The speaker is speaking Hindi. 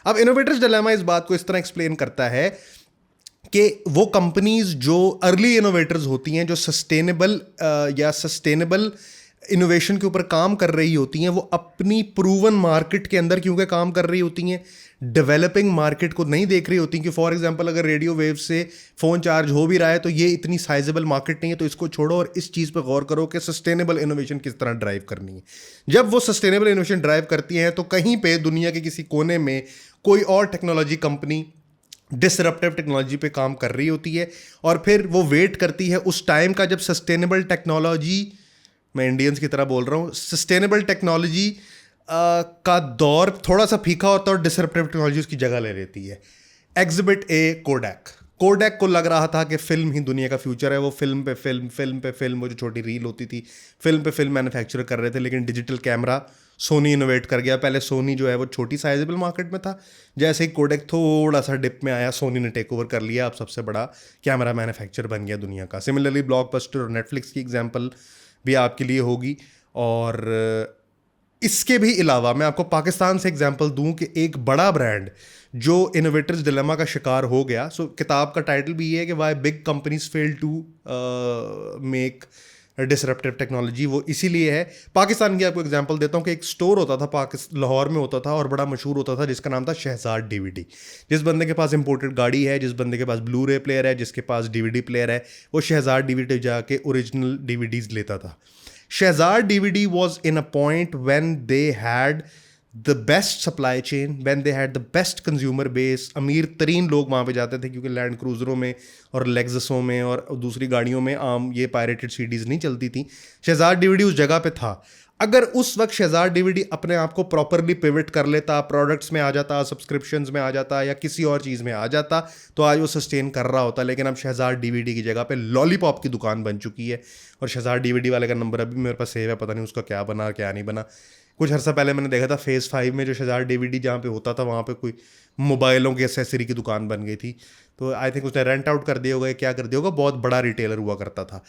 अब इनोवेटर्स डिलेमा इस बात को इस तरह एक्सप्लेन करता है कि वो कंपनीज जो अर्ली इनोवेटर्स होती हैं, जो सस्टेनेबल इनोवेशन के ऊपर काम कर रही होती हैं, वो अपनी प्रूवन मार्केट के अंदर क्योंकि काम कर रही होती हैं, डेवलपिंग मार्केट को नहीं देख रही होती कि फॉर एग्जांपल अगर रेडियो वेव से फ़ोन चार्ज हो भी रहा है तो ये इतनी साइजेबल मार्केट नहीं है, तो इसको छोड़ो और इस चीज़ पर गौर करो कि सस्टेनेबल इनोवेशन किस तरह ड्राइव करनी है। जब वो सस्टेनेबल इनोवेशन ड्राइव करती हैं तो कहीं पे दुनिया के किसी कोने में कोई और टेक्नोलॉजी कंपनी डिसरप्टिव टेक्नोलॉजी पे काम कर रही होती है और फिर वो वेट करती है उस टाइम का जब सस्टेनेबल टेक्नोलॉजी, मैं इंडियंस की तरह बोल रहा हूँ, सस्टेनेबल टेक्नोलॉजी का दौर थोड़ा सा फीका होता है और डिसरप्टिव टेक्नोलॉजी उसकी जगह ले लेती है। एग्जिबिट ए, कोडैक को लग रहा था कि फिल्म ही दुनिया का फ्यूचर है। वो फिल्म पे फिल्म, वो जो छोटी रील होती थी, फिल्म पे फिल्म मैन्युफैक्चर कर रहे थे, लेकिन डिजिटल कैमरा सोनी इनोवेट कर गया। पहले सोनी जो है वो छोटी साइजेबल मार्केट में था, जैसे ही कोडेक थोड़ा सा डिप में आया सोनी ने टेक ओवर कर लिया, अब सबसे बड़ा कैमरा मैन्युफैक्चर बन गया दुनिया का। सिमिलरली ब्लॉकबस्टर और नेटफ्लिक्स की एग्जांपल भी आपके लिए होगी। और इसके भी अलावा मैं आपको पाकिस्तान से एग्जांपल दूं कि एक बड़ा ब्रांड जो इनोवेटर्स डिलेमा का शिकार हो गया। सो किताब का टाइटल भी ये है कि why big companies fail to make disruptive technology. वो इसीलिए है। पाकिस्तान की आपको एग्जांपल देता हूँ कि एक स्टोर होता था लाहौर में होता था और बड़ा मशहूर होता था, जिसका नाम था शहजाद डीवीडी। जिस बंदे के पास इंपोर्टेड गाड़ी है, जिस बंदे के पास ब्लू रे प्लेयर है, जिसके पास डीवीडी प्लेयर है, वो शहजाद डीवीडी जाके ओरिजिनल डीवीडीज लेता था। Shahzad DVD was in a point when they had the best supply chain, when they had the best consumer base। अमीर तरीन लोग वहाँ पे जाते थे क्योंकि लैंड क्रूजरों में और लेक्ससों में और दूसरी गाड़ियों में आम ये पायरेटेड सीडीज़ नहीं चलती थी। शहजाद डीवीडी उस जगह पे था। अगर उस वक्त शहजाद डीवीडी अपने आप को प्रॉपरली पिवट कर लेता, प्रोडक्ट्स में आ जाता, सब्सक्रिप्शंस में आ जाता या किसी और चीज़ में आ जाता, तो आज वो सस्टेन कर रहा होता। लेकिन अब शहजाद डीवीडी की जगह पे लॉलीपॉप की दुकान बन चुकी है और शहजाद डीवीडी वाले का नंबर अभी मेरे पास सेव है, पता नहीं उसका क्या बना क्या नहीं बना। कुछ अर्सा पहले मैंने देखा था फेज़ 5 में जो शहजाद डीवीडी जहाँ पे होता था वहाँ पे कोई मोबाइलों की एसेसरी की दुकान बन गई थी। तो आई थिंक उसने रेंट आउट कर दिया होगा, क्या कर दिया होगा, बहुत बड़ा रिटेलर हुआ करता था।